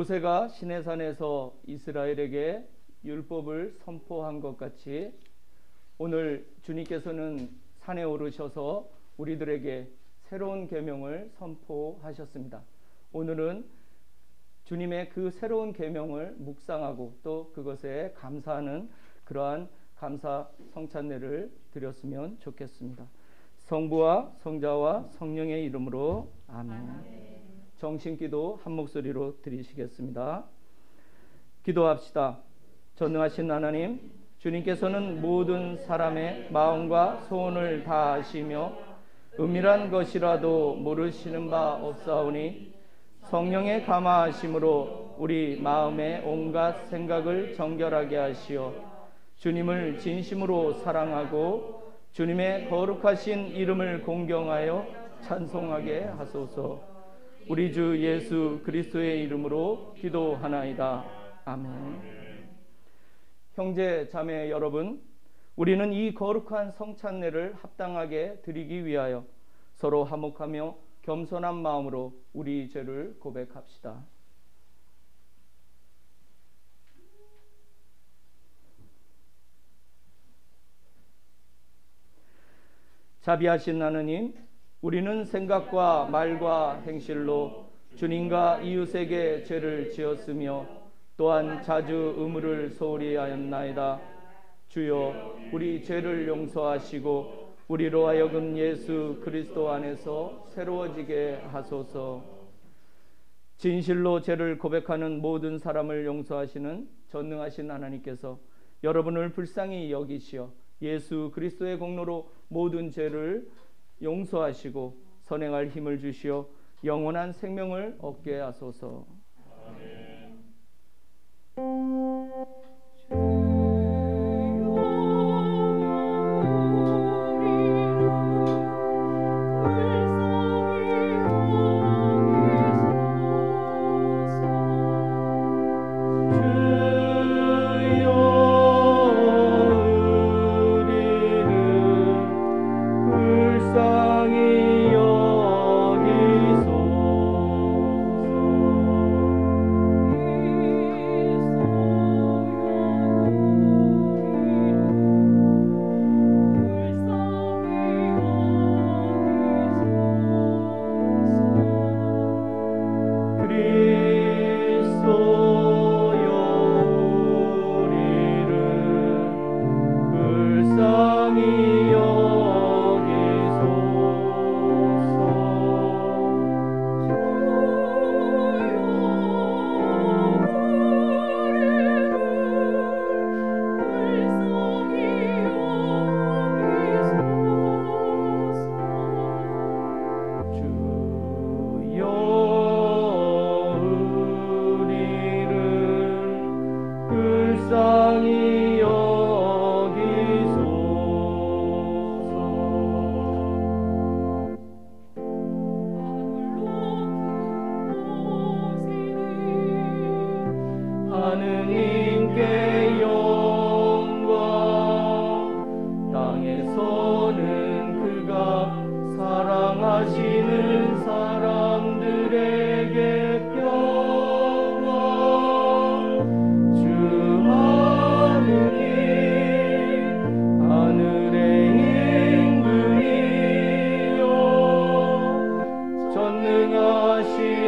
모세가 시내산에서 이스라엘에게 율법을 선포한 것 같이 오늘 주님께서는 산에 오르셔서 우리들에게 새로운 계명을 선포하셨습니다. 오늘은 주님의 그 새로운 계명을 묵상하고 또 그것에 감사하는 그러한 감사 성찬례를 드렸으면 좋겠습니다. 성부와 성자와 성령의 이름으로 아멘. 정신기도 한 목소리로 드리시겠습니다. 기도합시다. 전능하신 하나님, 주님께서는 모든 사람의 마음과 소원을 다 아시며 은밀한 것이라도 모르시는 바 없사오니 성령의 감화하심으로 우리 마음의 온갖 생각을 정결하게 하시어 주님을 진심으로 사랑하고 주님의 거룩하신 이름을 공경하여 찬송하게 하소서. 우리 주 예수 그리스도의 이름으로 기도하나이다. 아멘. 형제 자매 여러분, 우리는 이 거룩한 성찬례를 합당하게 드리기 위하여 서로 화목하며 겸손한 마음으로 우리 죄를 고백합시다. 자비하신 하느님, 우리는 생각과 말과 행실로 주님과 이웃에게 죄를 지었으며 또한 자주 의무를 소홀히 하였나이다. 주여, 우리 죄를 용서하시고 우리로 하여금 예수 그리스도 안에서 새로워지게 하소서. 진실로 죄를 고백하는 모든 사람을 용서하시는 전능하신 하나님께서 여러분을 불쌍히 여기시어 예수 그리스도의 공로로 모든 죄를 용서하시고 선행할 힘을 주시어 영원한 생명을 얻게 하소서. 아멘. 하느님께 영광, 땅에서는 그가 사랑하시는 사람들에게 평화. 주 하느님, 하늘의 임금이여, 전능하신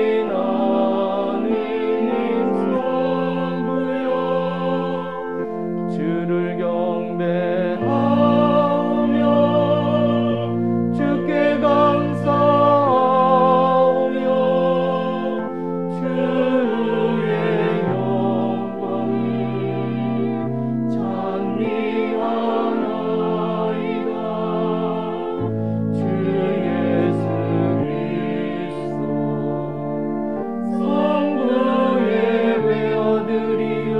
주를 경배하며 주께 감사하며 주의 영광을 찬미하나이다. 주 예수 그리스도 성부의 외아들이여,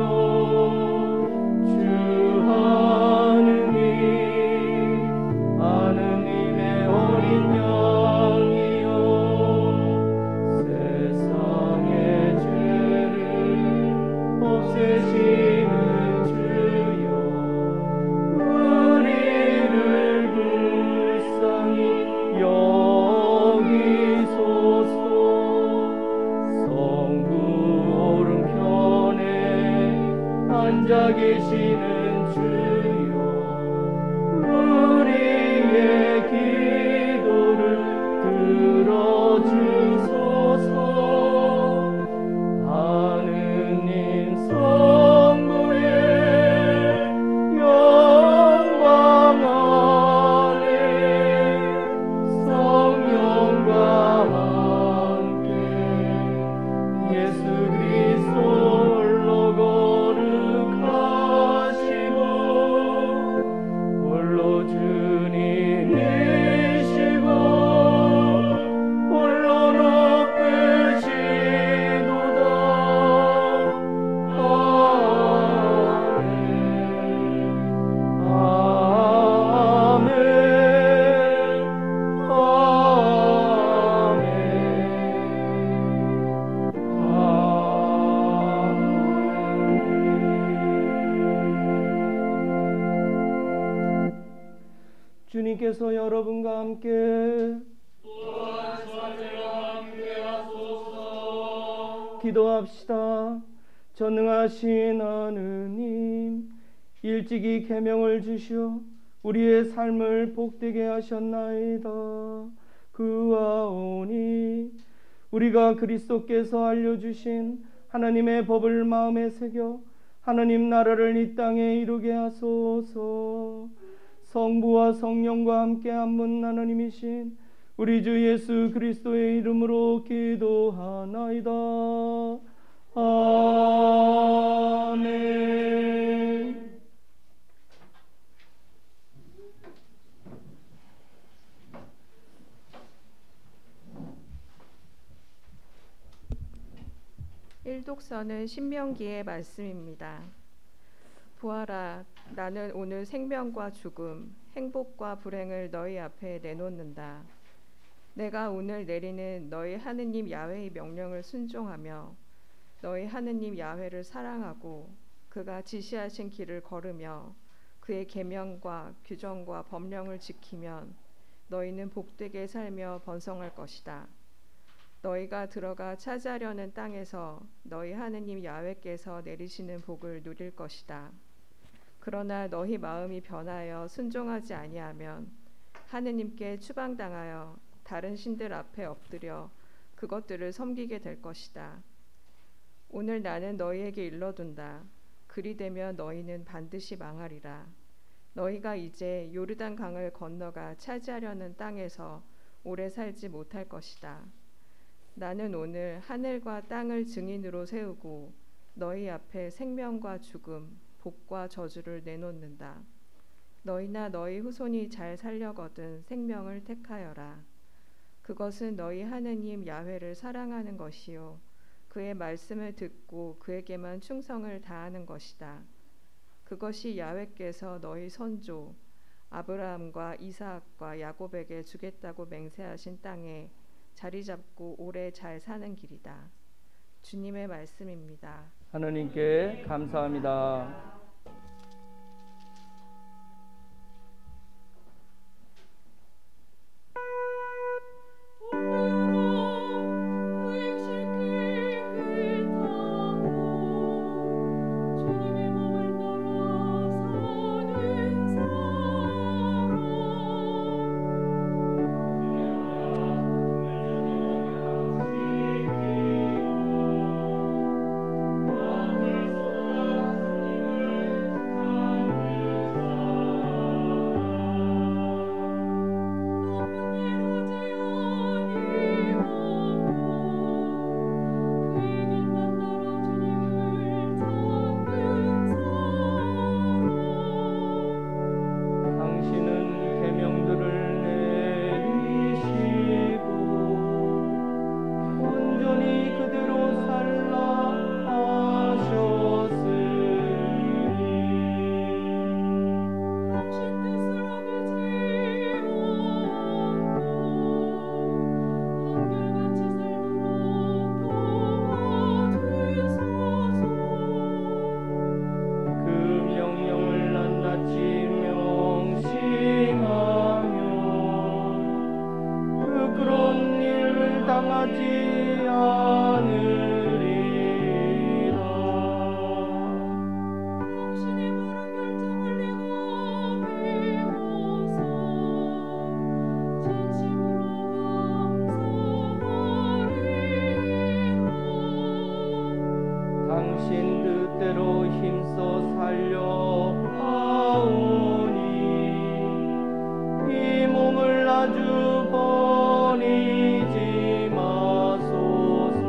하느님의 어린 양이여, 세상의 죄를 없애시는 주여, 우리를 불쌍히 여기소서. 성부 오른 혼자 계시는 주여 우리의 기도를 들어주소서. 하느님 성부의 영광 안에 성령과 함께 예수 그리스도 홀로 거룩하시고 홀로 주님이시고 홀로 높으시도다. 아멘 아멘 주님께서 여러분과 함께 기도합시다. 전능하신 하느님, 일찍이 계명을 주시어 우리의 삶을 복되게 하셨나이다. 그와오니 우리가 그리스도께서 알려주신 하나님의 법을 마음에 새겨 하나님 나라를 이 땅에 이루게 하소서. 성부와 성령과 함께 한 분 하나님이신 우리 주 예수 그리스도의 이름으로 기도하나이다. 아멘. 일독서는 신명기의 말씀입니다. 보아라, 나는 오늘 생명과 죽음, 행복과 불행을 너희 앞에 내놓는다. 내가 오늘 내리는 너희 하느님 야훼의 명령을 순종하며 너희 하느님 야훼를 사랑하고 그가 지시하신 길을 걸으며 그의 계명과 규정과 법령을 지키면 너희는 복되게 살며 번성할 것이다. 너희가 들어가 차지하려는 땅에서 너희 하느님 야훼께서 내리시는 복을 누릴 것이다. 그러나 너희 마음이 변하여 순종하지 아니하면 하느님께 추방당하여 다른 신들 앞에 엎드려 그것들을 섬기게 될 것이다. 오늘 나는 너희에게 일러둔다. 그리 되면 너희는 반드시 망하리라. 너희가 이제 요르단 강을 건너가 차지하려는 땅에서 오래 살지 못할 것이다. 나는 오늘 하늘과 땅을 증인으로 세우고 너희 앞에 생명과 죽음, 복과 저주를 내놓는다. 너희나 너희 후손이 잘 살려거든 생명을 택하여라. 그것은 너희 하느님 야훼를 사랑하는 것이요 그의 말씀을 듣고 그에게만 충성을 다하는 것이다. 그것이 야훼께서 너희 선조 아브라함과 이삭과 야곱에게 주겠다고 맹세하신 땅에 자리 잡고 오래 잘 사는 길이다. 주님의 말씀입니다. 하나님께 감사합니다. 애써 살려하오니 이 몸을 아주 버리지 마소서.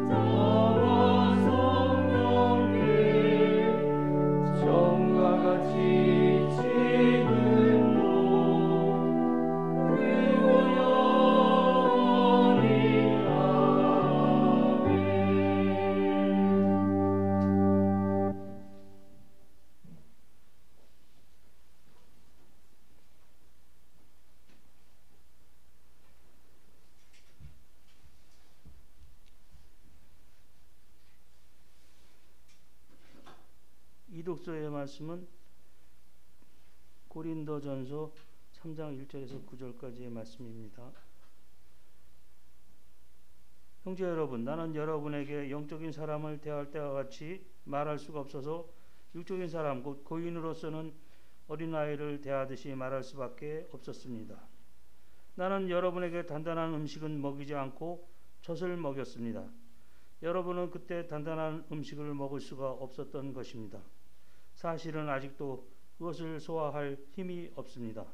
성자와 성령께 정과 같이 지금도 그리고 영원히 아멘. 이 독서의 말씀은 고린도전서 3장 1절에서 9절까지의 말씀입니다. 형제 여러분, 나는 여러분에게 영적인 사람을 대할 때와 같이 말할 수가 없어서 육적인 사람 곧 고인으로서는 어린아이를 대하듯이 말할 수밖에 없었습니다. 나는 여러분에게 단단한 음식은 먹이지 않고 젖을 먹였습니다. 여러분은 그때 단단한 음식을 먹을 수가 없었던 것입니다. 사실은 아직도 그것을 소화할 힘이 없습니다.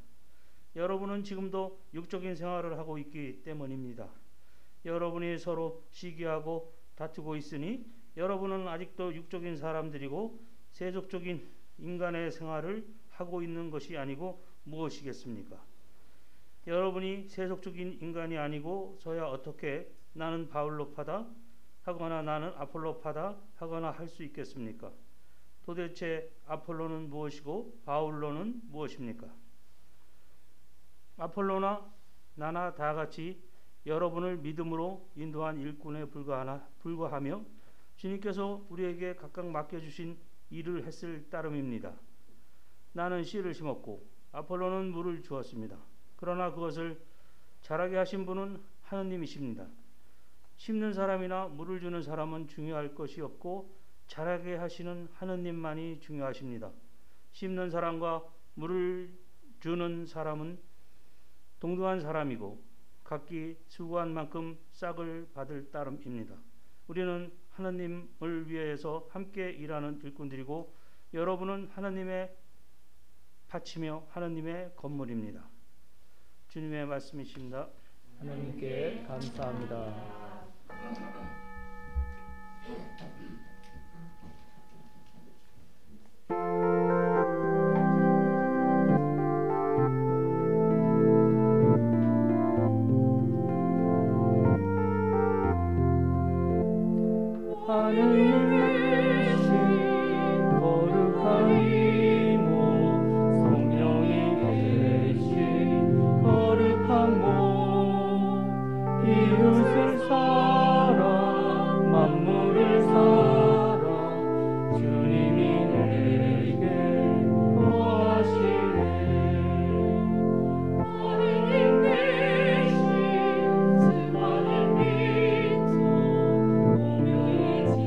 여러분은 지금도 육적인 생활을 하고 있기 때문입니다. 여러분이 서로 시기하고 다투고 있으니 여러분은 아직도 육적인 사람들이고 세속적인 인간의 생활을 하고 있는 것이 아니고 무엇이겠습니까? 여러분이 세속적인 인간이 아니고 서야 어떻게 나는 바울로파다 하거나 나는 아폴로파다 하거나 할 수 있겠습니까? 도대체 아폴로는 무엇이고 바울로는 무엇입니까? 아폴로나 나나 다 같이 여러분을 믿음으로 인도한 일꾼에 불과하며 주님께서 우리에게 각각 맡겨주신 일을 했을 따름입니다. 나는 씨를 심었고 아폴로는 물을 주었습니다. 그러나 그것을 자라게 하신 분은 하느님이십니다. 심는 사람이나 물을 주는 사람은 중요할 것이 없고 자라게 하시는 하느님만이 중요하십니다. 심는 사람과 물을 주는 사람은 동등한 사람이고 각기 수고한 만큼 싹을 받을 따름입니다. 우리는 하나님을 위해서 함께 일하는 일꾼들이고 여러분은 하나님의 밭이며 하나님의 건물입니다. 주님의 말씀이십니다. 하나님께 감사합니다. 하늘이신 거룩한 이모 성령이 계신 거룩한 몸 이웃을 사랑 만물을 사랑 주님이 내게 거하시네. 하느님 대신 수많은 민족 오묘의 지구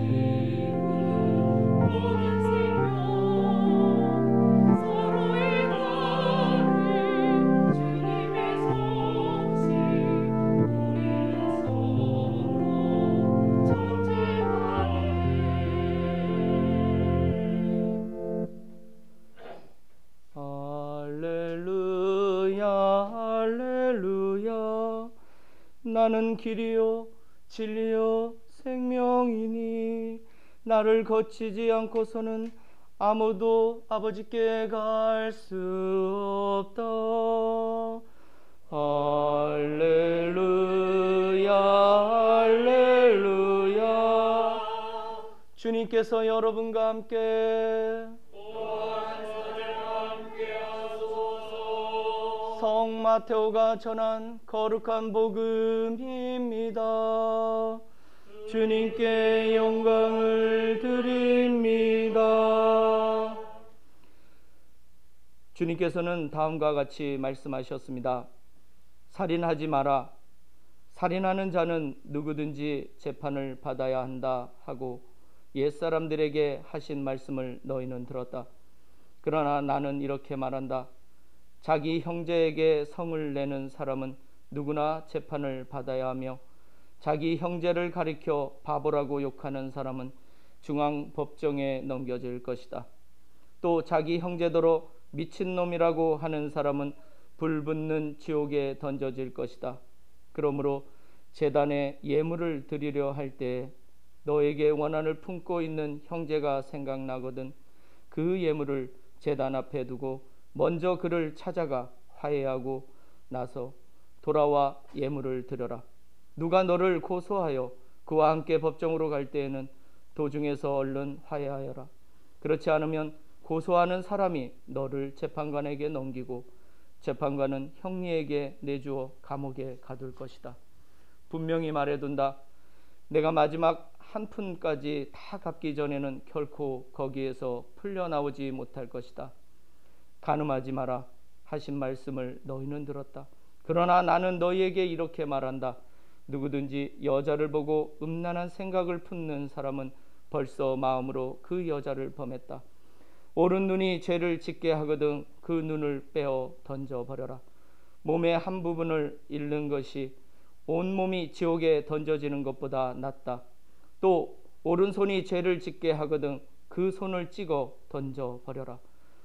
모든 생명 서로의 다른 주님의 성실 우리는 서로 존재하네. 할렐루야 할렐루야. 나는 길이요 진리요 생명이니 나를 거치지 않고서는 아무도 아버지께 갈 수 없다. 할렐루야 할렐루야. 주님께서 여러분과 함께 성 마테오가 전한 거룩한 복음입니다. 주님께 영광을 드립니다. 주님께서는 다음과 같이 말씀하셨습니다. 살인하지 마라. 살인하는 자는 누구든지 재판을 받아야 한다 하고 옛사람들에게 하신 말씀을 너희는 들었다. 그러나 나는 이렇게 말한다. 자기 형제에게 성을 내는 사람은 누구나 재판을 받아야 하며 자기 형제를 가리켜 바보라고 욕하는 사람은 중앙법정에 넘겨질 것이다. 또 자기 형제더러 미친놈이라고 하는 사람은 불붙는 지옥에 던져질 것이다. 그러므로 제단에 예물을 드리려 할 때에 너에게 원한을 품고 있는 형제가 생각나거든 그 예물을 제단 앞에 두고 먼저 그를 찾아가 화해하고 나서 돌아와 예물을 드려라. 누가 너를 고소하여 그와 함께 법정으로 갈 때에는 도중에서 얼른 화해하여라. 그렇지 않으면 고소하는 사람이 너를 재판관에게 넘기고 재판관은 형리에게 내주어 감옥에 가둘 것이다. 분명히 말해둔다. 내가 마지막 한 푼까지 다 갚기 전에는 결코 거기에서 풀려나오지 못할 것이다. 간음하지 마라 하신 말씀을 너희는 들었다. 그러나 나는 너희에게 이렇게 말한다. 누구든지 여자를 보고 음란한 생각을 품는 사람은 벌써 마음으로 그 여자를 범했다. 오른 눈이 죄를 짓게 하거든 그 눈을 빼어 던져버려라. 몸의 한 부분을 잃는 것이 온몸이 지옥에 던져지는 것보다 낫다. 또 오른손이 죄를 짓게 하거든 그 손을 찍어 던져버려라.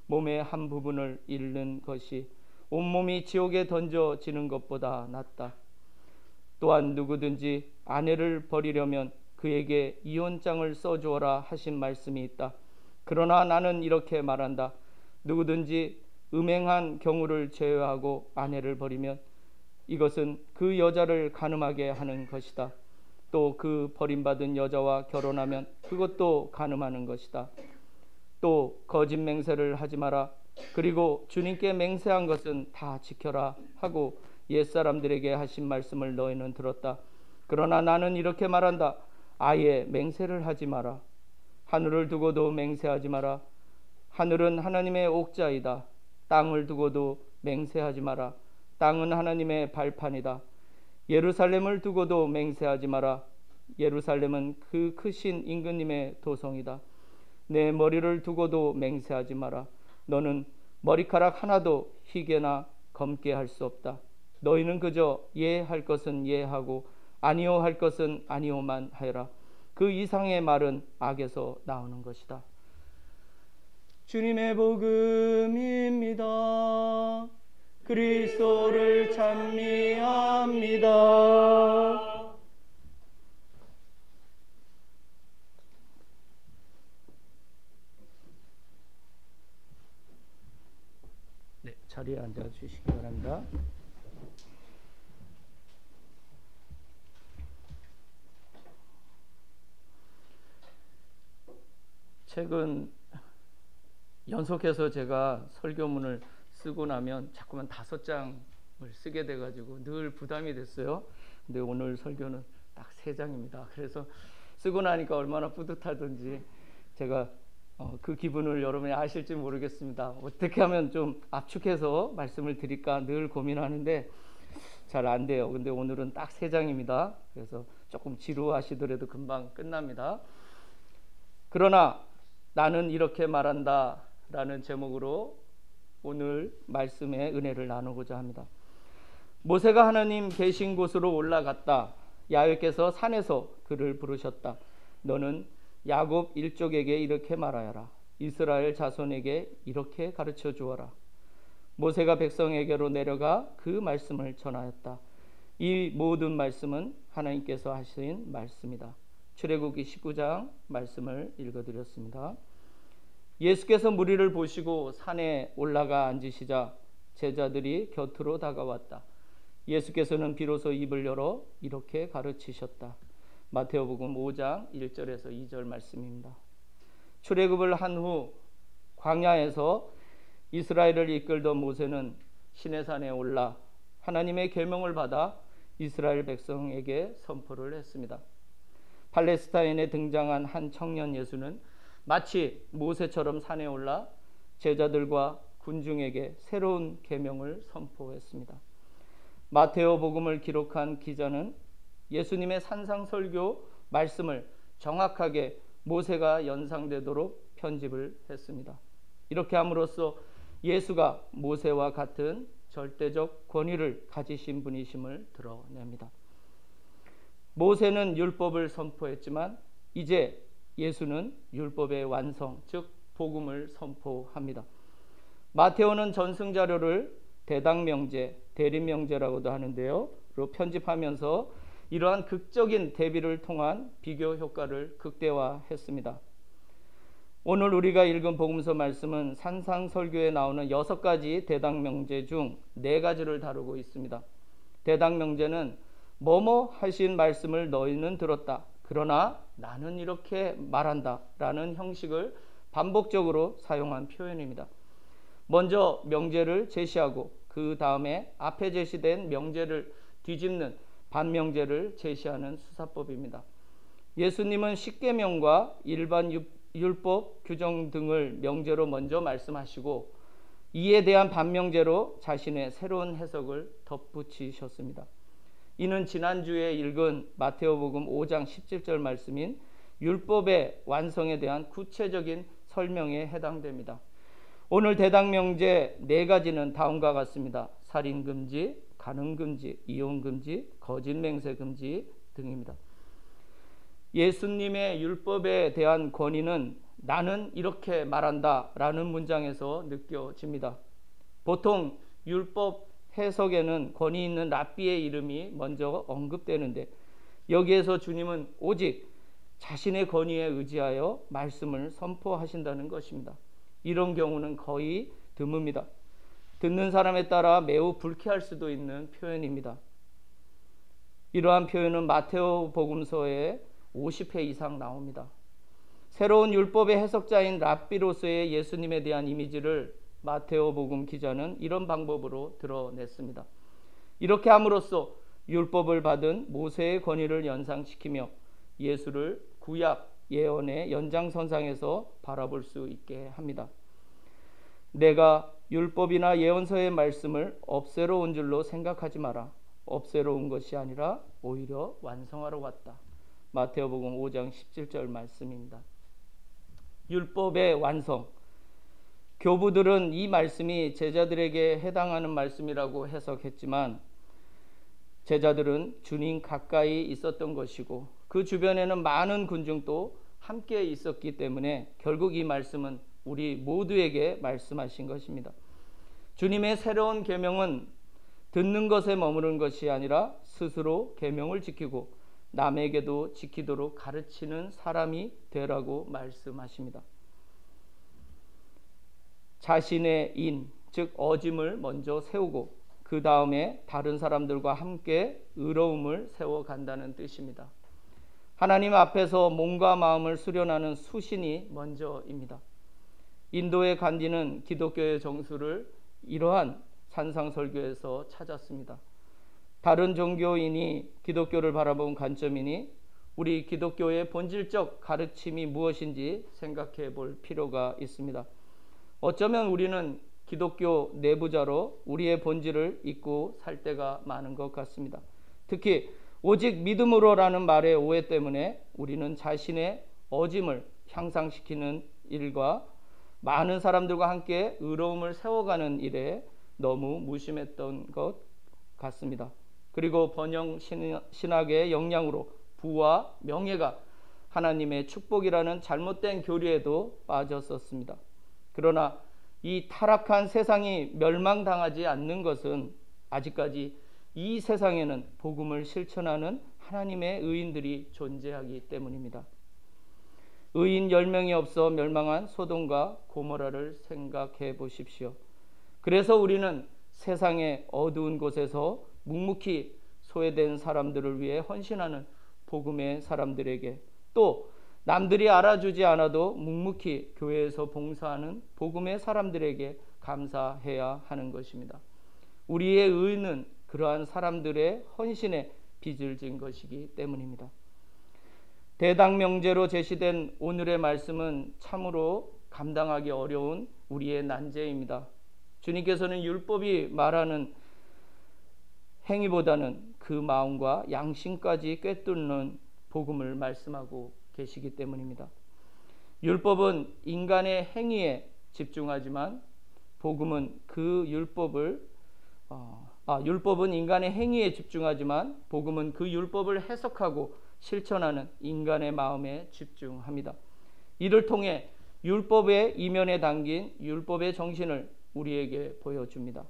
몸의 한 부분을 잃는 것이 온몸이 지옥에 던져지는 것보다 낫다. 또한 누구든지 아내를 버리려면 그에게 이혼장을 써주어라 하신 말씀이 있다. 그러나 나는 이렇게 말한다. 누구든지 음행한 경우를 제외하고 아내를 버리면 이것은 그 여자를 간음하게 하는 것이다. 또 그 버림받은 여자와 결혼하면 그것도 간음하는 것이다. 또 거짓 맹세를 하지 마라. 그리고 주님께 맹세한 것은 다 지켜라 하고 옛사람들에게 하신 말씀을 너희는 들었다. 그러나 나는 이렇게 말한다. 아예 맹세를 하지 마라. 하늘을 두고도 맹세하지 마라. 하늘은 하나님의 옥자이다. 땅을 두고도 맹세하지 마라. 땅은 하나님의 발판이다. 예루살렘을 두고도 맹세하지 마라. 예루살렘은 그 크신 임금님의 도성이다. 내 머리를 두고도 맹세하지 마라. 너는 머리카락 하나도 희게나 검게 할 수 없다. 너희는 그저 예할 것은 예하고 아니오 할 것은 아니오만 하여라. 그 이상의 말은 악에서 나오는 것이다. 주님의 복음입니다. 그리스도를 찬미합니다. 네, 자리에 앉아 주시기 바랍니다. 최근 연속해서 제가 설교문을 쓰고 나면 자꾸만 5장을 쓰게 돼가지고 늘 부담이 됐어요. 근데 오늘 설교는 딱 3장입니다. 그래서 쓰고 나니까 얼마나 뿌듯하든지 제가 그 기분을 여러분이 아실지 모르겠습니다. 어떻게 하면 좀 압축해서 말씀을 드릴까 늘 고민하는데 잘 안 돼요. 근데 오늘은 딱 3장입니다. 그래서 조금 지루하시더라도 금방 끝납니다. 그러나 나는 이렇게 말한다 라는 제목으로 오늘 말씀의 은혜를 나누고자 합니다. 모세가 하나님 계신 곳으로 올라갔다. 야훼께서 산에서 그를 부르셨다. 너는 야곱 일족에게 이렇게 말하여라. 이스라엘 자손에게 이렇게 가르쳐 주어라. 모세가 백성에게로 내려가 그 말씀을 전하였다. 이 모든 말씀은 하나님께서 하신 말씀이다. 출애굽기 19장 말씀을 읽어드렸습니다. 예수께서 무리를 보시고 산에 올라가 앉으시자 제자들이 곁으로 다가왔다. 예수께서는 비로소 입을 열어 이렇게 가르치셨다. 마태복음 5장 1절에서 2절 말씀입니다. 출애굽을 한 후 광야에서 이스라엘을 이끌던 모세는 시내산에 올라 하나님의 계명을 받아 이스라엘 백성에게 선포를 했습니다. 팔레스타인에 등장한 한 청년 예수는 마치 모세처럼 산에 올라 제자들과 군중에게 새로운 계명을 선포했습니다. 마테오복음을 기록한 기자는 예수님의 산상설교 말씀을 정확하게 모세가 연상되도록 편집을 했습니다. 이렇게 함으로써 예수가 모세와 같은 절대적 권위를 가지신 분이심을 드러냅니다. 모세는 율법을 선포했지만 이제 예수는 율법의 완성, 즉 복음을 선포합니다. 마테오는 전승자료를 대당명제, 대림명제라고도 하는데요. 편집하면서 이러한 극적인 대비를 통한 비교 효과를 극대화했습니다. 오늘 우리가 읽은 복음서 말씀은 산상설교에 나오는 6가지 대당명제 중 4가지를 다루고 있습니다. 대당명제는 뭐뭐 하신 말씀을 너희는 들었다. 그러나 나는 이렇게 말한다. 라는 형식을 반복적으로 사용한 표현입니다. 먼저 명제를 제시하고 그 다음에 앞에 제시된 명제를 뒤집는 반명제를 제시하는 수사법입니다. 예수님은 십계명과 일반 율법 규정 등을 명제로 먼저 말씀하시고 이에 대한 반명제로 자신의 새로운 해석을 덧붙이셨습니다. 이는 지난주에 읽은 마테오복음 5장 17절 말씀인 율법의 완성에 대한 구체적인 설명에 해당됩니다. 오늘 대당명제 4가지는 다음과 같습니다. 살인금지, 간음금지, 이혼금지, 거짓맹세금지 등입니다. 예수님의 율법에 대한 권위는 나는 이렇게 말한다 라는 문장에서 느껴집니다. 보통 율법 해석에는 권위 있는 랍비의 이름이 먼저 언급되는데 여기에서 주님은 오직 자신의 권위에 의지하여 말씀을 선포하신다는 것입니다. 이런 경우는 거의 드뭅니다. 듣는 사람에 따라 매우 불쾌할 수도 있는 표현입니다. 이러한 표현은 마테오 복음서에 50회 이상 나옵니다. 새로운 율법의 해석자인 랍비로서의 예수님에 대한 이미지를 마테오 복음 기자는 이런 방법으로 드러냈습니다. 이렇게 함으로써 율법을 받은 모세의 권위를 연상시키며 예수를 구약 예언의 연장선상에서 바라볼 수 있게 합니다. 내가 율법이나 예언서의 말씀을 없애러 온 줄로 생각하지 마라. 없애러 온 것이 아니라 오히려 완성하러 왔다. 마테오복음 5장 17절 말씀입니다. 율법의 완성. 교부들은 이 말씀이 제자들에게 해당하는 말씀이라고 해석했지만 제자들은 주님 가까이 있었던 것이고 그 주변에는 많은 군중도 함께 있었기 때문에 결국 이 말씀은 우리 모두에게 말씀하신 것입니다. 주님의 새로운 계명은 듣는 것에 머무는 것이 아니라 스스로 계명을 지키고 남에게도 지키도록 가르치는 사람이 되라고 말씀하십니다. 자신의 인, 즉 어짐을 먼저 세우고 그 다음에 다른 사람들과 함께 의로움을 세워간다는 뜻입니다. 하나님 앞에서 몸과 마음을 수련하는 수신이 먼저입니다. 인도의 간디는 기독교의 정수를 이러한 산상설교에서 찾았습니다. 다른 종교인이 기독교를 바라본 관점이니 우리 기독교의 본질적 가르침이 무엇인지 생각해 볼 필요가 있습니다. 어쩌면 우리는 기독교 내부자로 우리의 본질을 잊고 살 때가 많은 것 같습니다. 특히 오직 믿음으로라는 말의 오해 때문에 우리는 자신의 어짐을 향상시키는 일과 많은 사람들과 함께 의로움을 세워가는 일에 너무 무심했던 것 같습니다. 그리고 번영 신학의 영향으로 부와 명예가 하나님의 축복이라는 잘못된 교리에도 빠졌었습니다. 그러나 이 타락한 세상이 멸망당하지 않는 것은 아직까지 이 세상에는 복음을 실천하는 하나님의 의인들이 존재하기 때문입니다. 의인 10명이 없어 멸망한 소돔과 고모라를 생각해 보십시오. 그래서 우리는 세상의 어두운 곳에서 묵묵히 소외된 사람들을 위해 헌신하는 복음의 사람들에게 또 남들이 알아주지 않아도 묵묵히 교회에서 봉사하는 복음의 사람들에게 감사해야 하는 것입니다. 우리의 의는 그러한 사람들의 헌신에 빚을 진 것이기 때문입니다. 대당명제로 제시된 오늘의 말씀은 참으로 감당하기 어려운 우리의 난제입니다. 주님께서는 율법이 말하는 행위보다는 그 마음과 양심까지 꿰뚫는 복음을 말씀하고 계시기 때문입니다. 율법은 인간의 행위에 집중하지만 복음은 그 율법을 율법은 인간의 행위에 집중하지만 복음은 그 율법을 해석하고 실천하는 인간의 마음에 집중합니다. 이를 통해 율법의 이면에 담긴 율법의 정신을 우리에게 보여줍니다.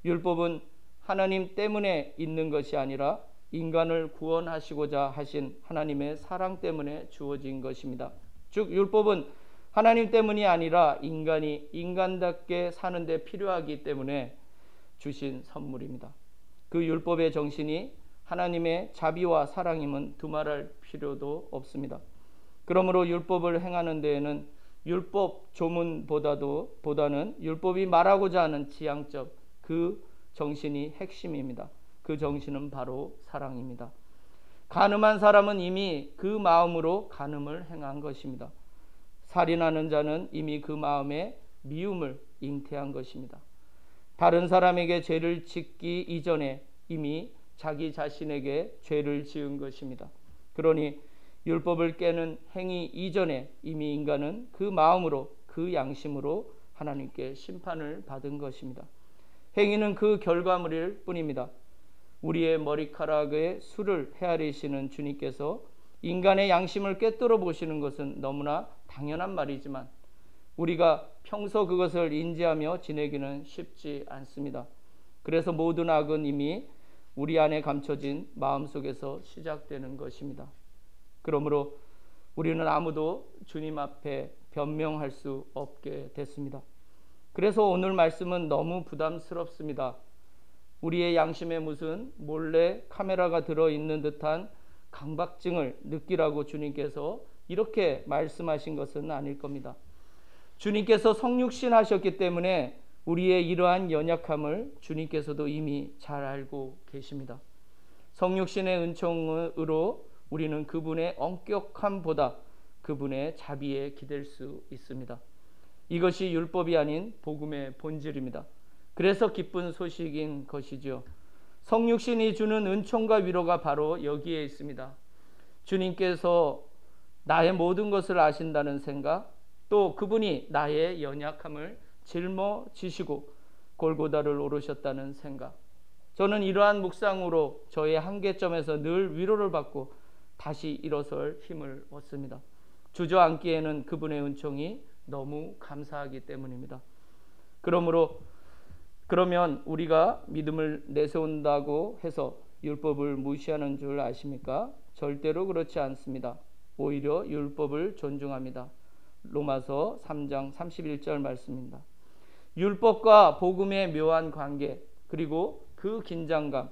율법은 하나님 때문에 있는 것이 아니라 인간을 구원하시고자 하신 하나님의 사랑 때문에 주어진 것입니다. 즉 율법은 하나님 때문이 아니라 인간이 인간답게 사는 데 필요하기 때문에 주신 선물입니다. 그 율법의 정신이 하나님의 자비와 사랑임은 두말할 필요도 없습니다. 그러므로 율법을 행하는 데에는 율법 조문보다는 율법이 말하고자 하는 지향점, 그 정신이 핵심입니다. 그 정신은 바로 사랑입니다. 간음한 사람은 이미 그 마음으로 간음을 행한 것입니다. 살인하는 자는 이미 그 마음에 미움을 잉태한 것입니다. 다른 사람에게 죄를 짓기 이전에 이미 자기 자신에게 죄를 지은 것입니다. 그러니 율법을 깨는 행위 이전에 이미 인간은 그 마음으로, 그 양심으로 하나님께 심판을 받은 것입니다. 행위는 그 결과물일 뿐입니다. 우리의 머리카락에 술을 헤아리시는 주님께서 인간의 양심을 꿰뚫어 보시는 것은 너무나 당연한 말이지만 우리가 평소 그것을 인지하며 지내기는 쉽지 않습니다. 그래서 모든 악은 이미 우리 안에 감춰진 마음속에서 시작되는 것입니다. 그러므로 우리는 아무도 주님 앞에 변명할 수 없게 됐습니다. 그래서 오늘 말씀은 너무 부담스럽습니다. 우리의 양심에 무슨 몰래 카메라가 들어있는 듯한 강박증을 느끼라고 주님께서 이렇게 말씀하신 것은 아닐 겁니다. 주님께서 성육신 하셨기 때문에 우리의 이러한 연약함을 주님께서도 이미 잘 알고 계십니다. 성육신의 은총으로 우리는 그분의 엄격함보다 그분의 자비에 기댈 수 있습니다. 이것이 율법이 아닌 복음의 본질입니다. 그래서 기쁜 소식인 것이죠. 성육신이 주는 은총과 위로가 바로 여기에 있습니다. 주님께서 나의 모든 것을 아신다는 생각, 또 그분이 나의 연약함을 짊어지시고 골고다를 오르셨다는 생각. 저는 이러한 묵상으로 저의 한계점에서 늘 위로를 받고 다시 일어설 힘을 얻습니다. 주저앉기에는 그분의 은총이 너무 감사하기 때문입니다. 그러면 우리가 믿음을 내세운다고 해서 율법을 무시하는 줄 아십니까? 절대로 그렇지 않습니다. 오히려 율법을 존중합니다. 로마서 3장 31절 말씀입니다. 율법과 복음의 묘한 관계, 그리고 그 긴장감.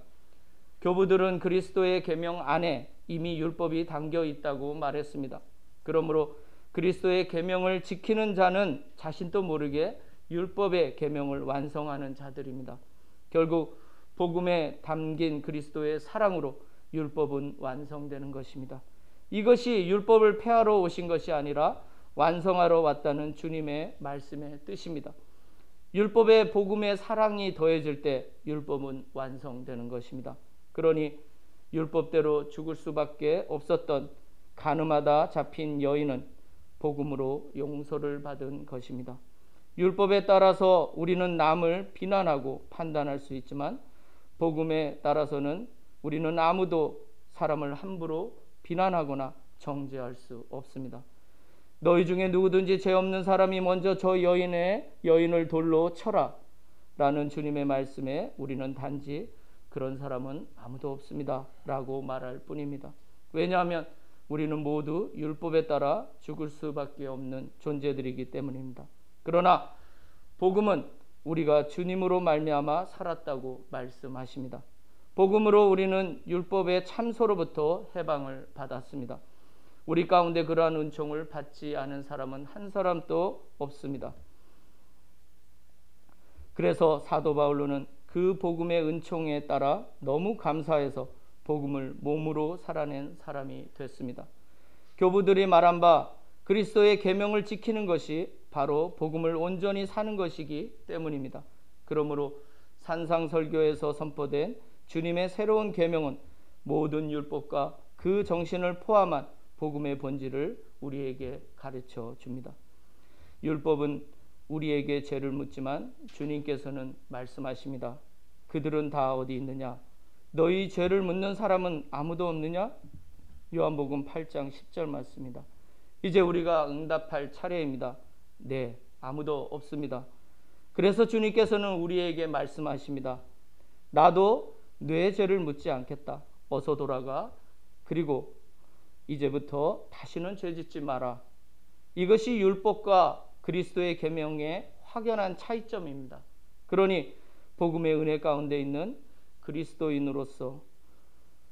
교부들은 그리스도의 계명 안에 이미 율법이 담겨 있다고 말했습니다. 그러므로 그리스도의 계명을 지키는 자는 자신도 모르게 율법의 계명을 완성하는 자들입니다. 결국 복음에 담긴 그리스도의 사랑으로 율법은 완성되는 것입니다. 이것이 율법을 폐하러 오신 것이 아니라 완성하러 왔다는 주님의 말씀의 뜻입니다. 율법에 복음의 사랑이 더해질 때 율법은 완성되는 것입니다. 그러니 율법대로 죽을 수밖에 없었던 간음하다 잡힌 여인은 복음으로 용서를 받은 것입니다. 율법에 따라서 우리는 남을 비난하고 판단할 수 있지만 복음에 따라서는 우리는 아무도 사람을 함부로 비난하거나 정죄할 수 없습니다. 너희 중에 누구든지 죄 없는 사람이 먼저 저 여인을 돌로 쳐라 라는 주님의 말씀에 우리는 단지 그런 사람은 아무도 없습니다 라고 말할 뿐입니다. 왜냐하면 우리는 모두 율법에 따라 죽을 수밖에 없는 존재들이기 때문입니다. 그러나 복음은 우리가 주님으로 말미암아 살았다고 말씀하십니다. 복음으로 우리는 율법의 참소로부터 해방을 받았습니다. 우리 가운데 그러한 은총을 받지 않은 사람은 한 사람도 없습니다. 그래서 사도 바울로는 그 복음의 은총에 따라 너무 감사해서 복음을 몸으로 살아낸 사람이 됐습니다. 교부들이 말한 바 그리스도의 계명을 지키는 것이 바로 복음을 온전히 사는 것이기 때문입니다. 그러므로 산상설교에서 선포된 주님의 새로운 계명은 모든 율법과 그 정신을 포함한 복음의 본질을 우리에게 가르쳐 줍니다. 율법은 우리에게 죄를 묻지만 주님께서는 말씀하십니다. 그들은 다 어디 있느냐? 너희 죄를 묻는 사람은 아무도 없느냐? 요한복음 8장 10절 말씀입니다. 이제 우리가 응답할 차례입니다. 네, 아무도 없습니다. 그래서 주님께서는 우리에게 말씀하십니다. 나도 뇌 죄를 묻지 않겠다. 어서 돌아가. 그리고 이제부터 다시는 죄짓지 마라. 이것이 율법과 그리스도의 계명의 확연한 차이점입니다. 그러니 복음의 은혜 가운데 있는 그리스도인으로서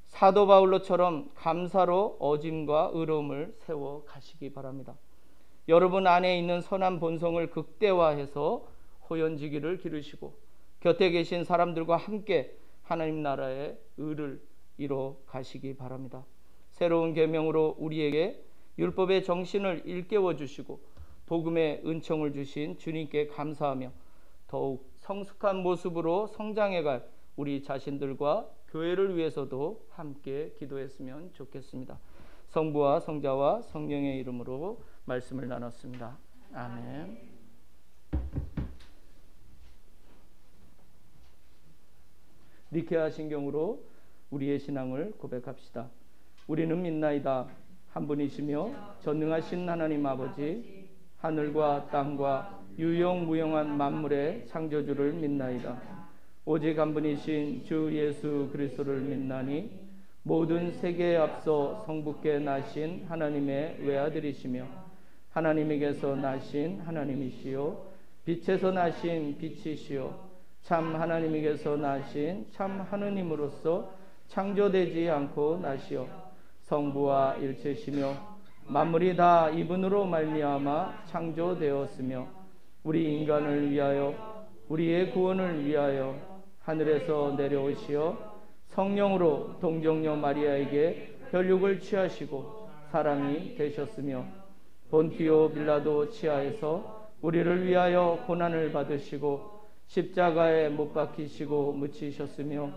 사도 바울로처럼 감사로 어짐과 의로움을 세워 가시기 바랍니다. 여러분 안에 있는 선한 본성을 극대화해서 호연지기를 기르시고 곁에 계신 사람들과 함께 하나님 나라의 의를 이뤄 가시기 바랍니다. 새로운 계명으로 우리에게 율법의 정신을 일깨워 주시고 복음의 은총을 주신 주님께 감사하며 더욱 성숙한 모습으로 성장해갈 우리 자신들과 교회를 위해서도 함께 기도했으면 좋겠습니다. 성부와 성자와 성령의 이름으로 말씀을 나눴습니다. 아멘. 니케아 신경으로 우리의 신앙을 고백합시다. 우리는 믿나이다. 한 분이시며 전능하신 하나님 아버지, 하늘과 땅과 유용무용한 만물의 창조주를 믿나이다. 오직 한 분이신 주 예수 그리스도를 믿나니 모든 세계에 앞서 성부께 나신 하나님의 외아들이시며 하나님에게서 나신 하나님이시요 빛에서 나신 빛이시요 참 하나님에게서 나신 참 하느님으로서 창조되지 않고 나시어 성부와 일체시며 만물이 다 이분으로 말미암아 창조되었으며 우리 인간을 위하여 우리의 구원을 위하여 하늘에서 내려오시어 성령으로 동정녀 마리아에게 혈육을 취하시고 사람이 되셨으며 본티오 빌라도 치하에서 우리를 위하여 고난을 받으시고 십자가에 못 박히시고 묻히셨으며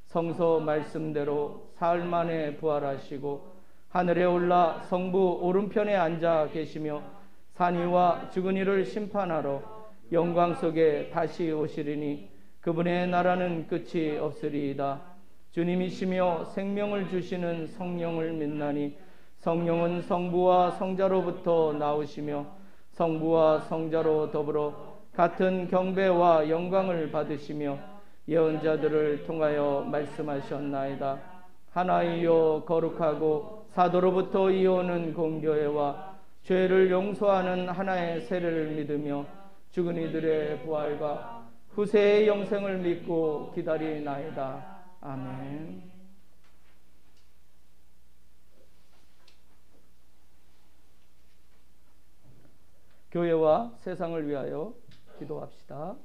성서 말씀대로 사흘 만에 부활하시고 하늘에 올라 성부 오른편에 앉아 계시며 산 이와 죽은 이를 심판하러 영광 속에 다시 오시리니 그분의 나라는 끝이 없으리이다. 주님이시며 생명을 주시는 성령을 믿나니 성령은 성부와 성자로부터 나오시며 성부와 성자로 더불어 같은 경배와 영광을 받으시며 예언자들을 통하여 말씀하셨나이다. 하나이요 거룩하고 사도로부터 이어오는 공교회와 죄를 용서하는 하나의 세례를 믿으며 죽은 이들의 부활과 후세의 영생을 믿고 기다리나이다. 아멘. 교회와 세상을 위하여 기도합시다.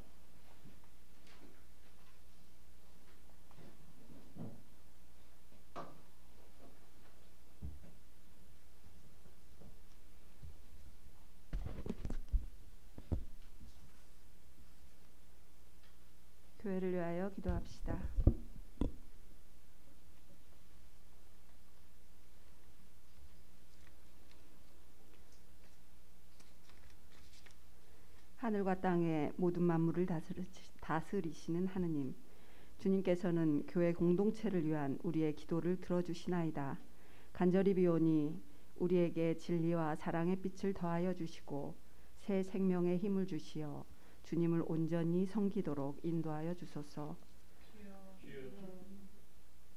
교회를 위하여 기도합시다. 하늘과 땅의 모든 만물을 다스리시는 하느님, 주님께서는 교회 공동체를 위한 우리의 기도를 들어주시나이다. 간절히 비오니 우리에게 진리와 사랑의 빛을 더하여 주시고 새 생명의 힘을 주시어 주님을 온전히 섬기도록 인도하여 주소서.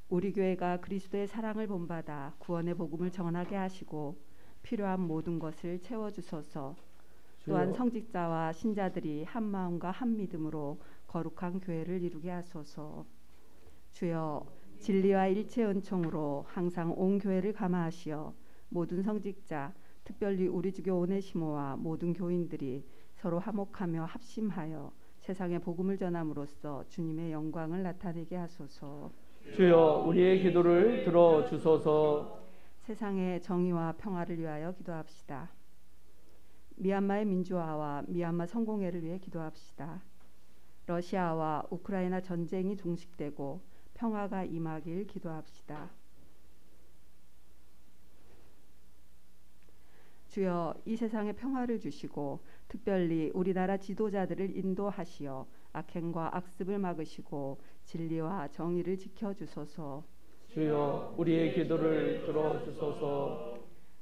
우리 교회가 그리스도의 사랑을 본받아 구원의 복음을 전하게 하시고 필요한 모든 것을 채워주소서. 또한 성직자와 신자들이 한 마음과 한 믿음으로 거룩한 교회를 이루게 하소서. 주여, 진리와 일체 은총으로 항상 온 교회를 감화하시어 모든 성직자, 특별히 우리 주교 오네시모와 모든 교인들이 서로 화목하며 합심하여 세상에 복음을 전함으로써 주님의 영광을 나타내게 하소서. 주여, 우리의 기도를 들어주소서. 세상의 정의와 평화를 위하여 기도합시다. 미얀마의 민주화와 미얀마 성공회를 위해 기도합시다. 러시아와 우크라이나 전쟁이 종식되고 평화가 임하길 기도합시다. 주여, 이 세상에 평화를 주시고 특별히 우리나라 지도자들을 인도하시어 악행과 악습을 막으시고 진리와 정의를 지켜주소서. 주여 우리의 기도를 들어주소서.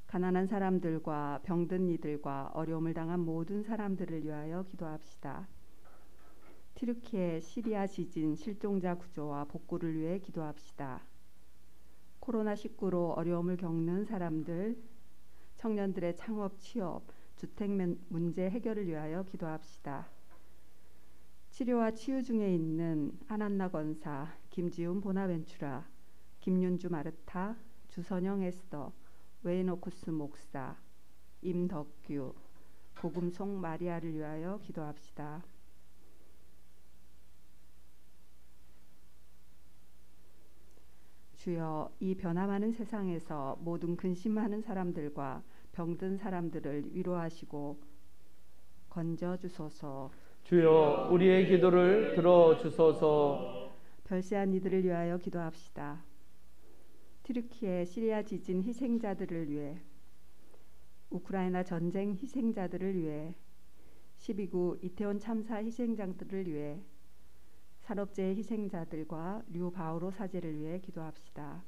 가난한 사람들과 병든 이들과 어려움을 당한 모든 사람들을 위하여 기도합시다. 튀르키예 시리아 지진 실종자 구조와 복구를 위해 기도합시다. 코로나19로 어려움을 겪는 사람들, 청년들의 창업, 취업, 주택 문제 해결을 위하여 기도합시다. 치료와 치유 중에 있는 아난나 권사, 김지훈 보나벤추라, 김윤주 마르타, 주선영 에스더, 웨이노쿠스 목사, 임덕규, 고금송 마리아를 위하여 기도합시다. 주여, 이 변화많은 세상에서 모든 근심하는 사람들과 병든 사람들을 위로하시고 건져주소서. 주여 우리의 기도를 들어주소서. 별세한 이들을 위하여 기도합시다. 튀르키예 시리아 지진 희생자들을 위해, 우크라이나 전쟁 희생자들을 위해, 12구 이태원 참사 희생자들을 위해, 산업재해 희생자들과 류 바오로 사제를 위해 기도합시다.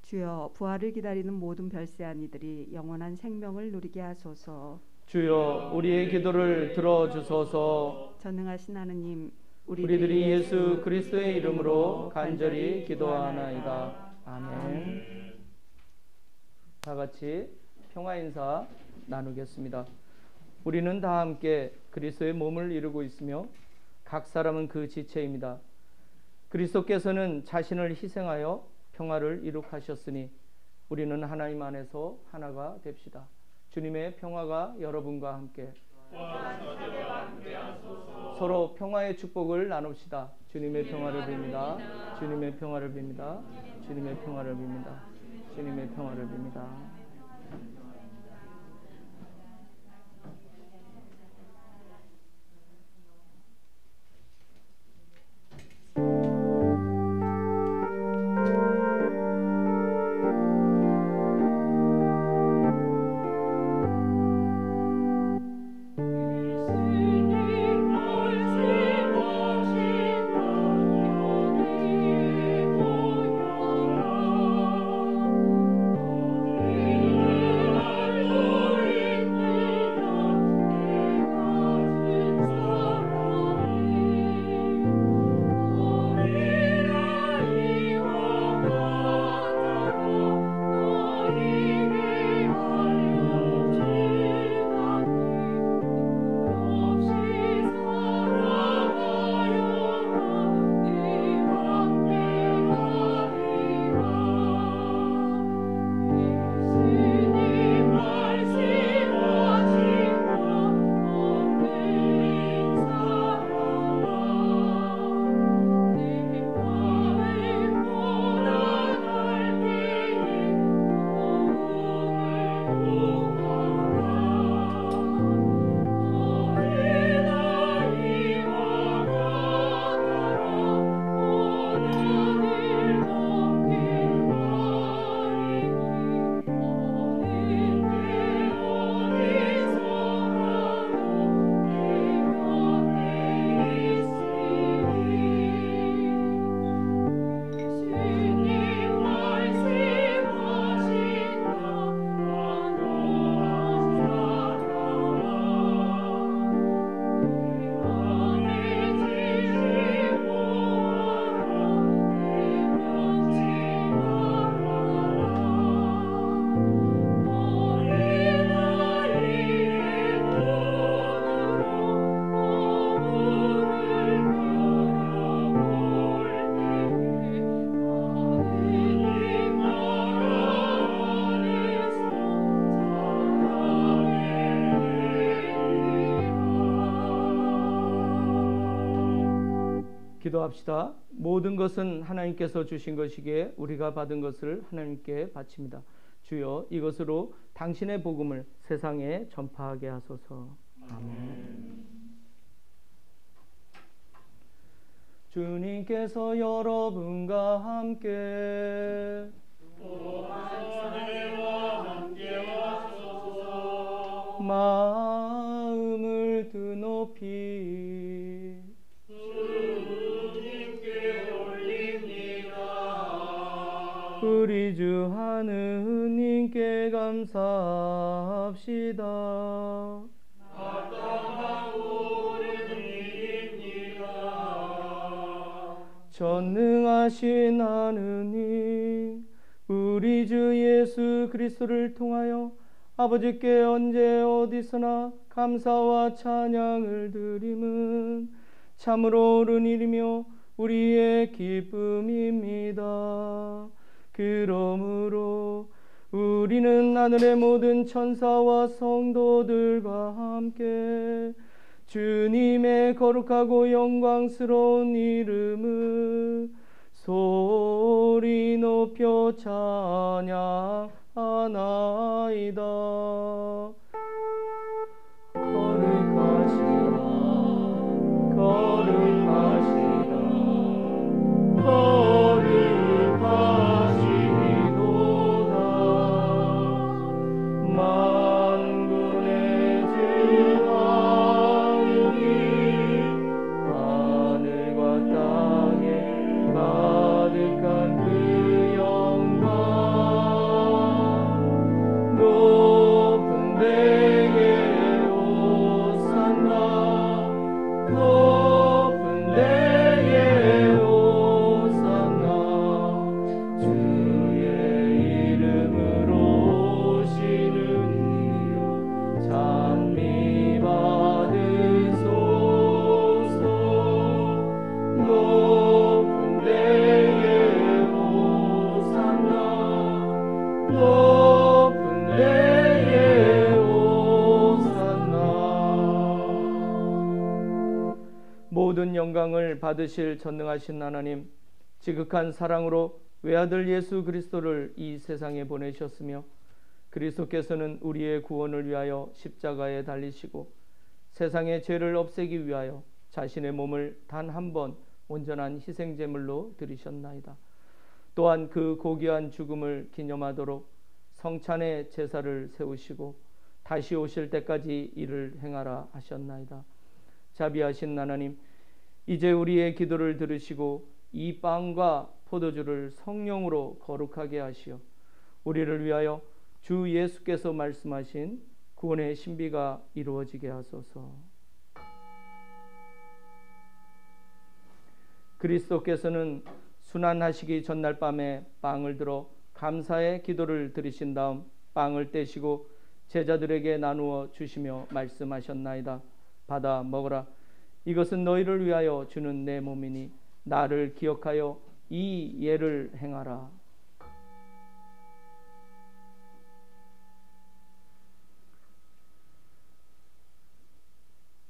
주여, 부활을 기다리는 모든 별세한 이들이 영원한 생명을 누리게 하소서. 주여 우리의 기도를 들어주소서. 전능하신 하느님, 우리들이 예수 그리스도의 이름으로 간절히 기도하나이다. 아멘. 다 같이 평화 인사 나누겠습니다. 우리는 다 함께 그리스도의 몸을 이루고 있으며 각 사람은 그 지체입니다. 그리스도께서는 자신을 희생하여 평화를 이룩하셨으니 우리는 하나님 안에서 하나가 됩시다. 주님의 평화가 여러분과 함께 서로 평화의 축복을 나눕시다. 주님의 평화를 빕니다. 주님의 평화를 빕니다. 주님의 평화를 빕니다. 주님의 평화를 빕니다. 기도합시다. 모든 것은 하나님께서 주신 것이기에 우리가 받은 것을 하나님께 바칩니다. 주여, 이것으로 당신의 복음을 세상에 전파하게 하소서. 아멘. 주님께서 여러분과 함께 마음을 드높이 우리 주 하느님께 감사합시다. 전능하신 하느님, 우리 주 예수 그리스도를 통하여 아버지께 언제 어디서나 감사와 찬양을 드림은 참으로 옳은 일이며 우리의 기쁨입니다. 그러므로 우리는 하늘의 모든 천사와 성도들과 함께 주님의 거룩하고 영광스러운 이름을 소리 높여 찬양하나이다. 거룩하시라, 거룩하시라, 거룩하시도다. 만군의 주 하느님, 하늘과 땅에 가득한 그 영광, 높은 데에 오산나, 높은 데에 오산나. 주의 이름으로 오시는 이여 찬미 받으소서. 높은 데에 오산나, 높은 데에 오산나. 모든 영광을 받으실 전능하신 하나님, 지극한 사랑으로 외아들 예수 그리스도를 이 세상에 보내셨으며 그리스도께서는 우리의 구원을 위하여 십자가에 달리시고 세상의 죄를 없애기 위하여 자신의 몸을 단 한 번 온전한 희생제물로 드리셨나이다. 또한 그 고귀한 죽음을 기념하도록 성찬의 제사를 세우시고 다시 오실 때까지 이를 행하라 하셨나이다. 자비하신 하나님, 이제 우리의 기도를 들으시고 이 빵과 포도주를 성령으로 거룩하게 하시어 우리를 위하여 주 예수께서 말씀하신 구원의 신비가 이루어지게 하소서. 그리스도께서는 순환하시기 전날 밤에 빵을 들어 감사의 기도를 드리신 다음 빵을 떼시고 제자들에게 나누어 주시며 말씀하셨나이다. 받아 먹으라. 이것은 너희를 위하여 주는 내 몸이니 나를 기억하여 이 예를 행하라.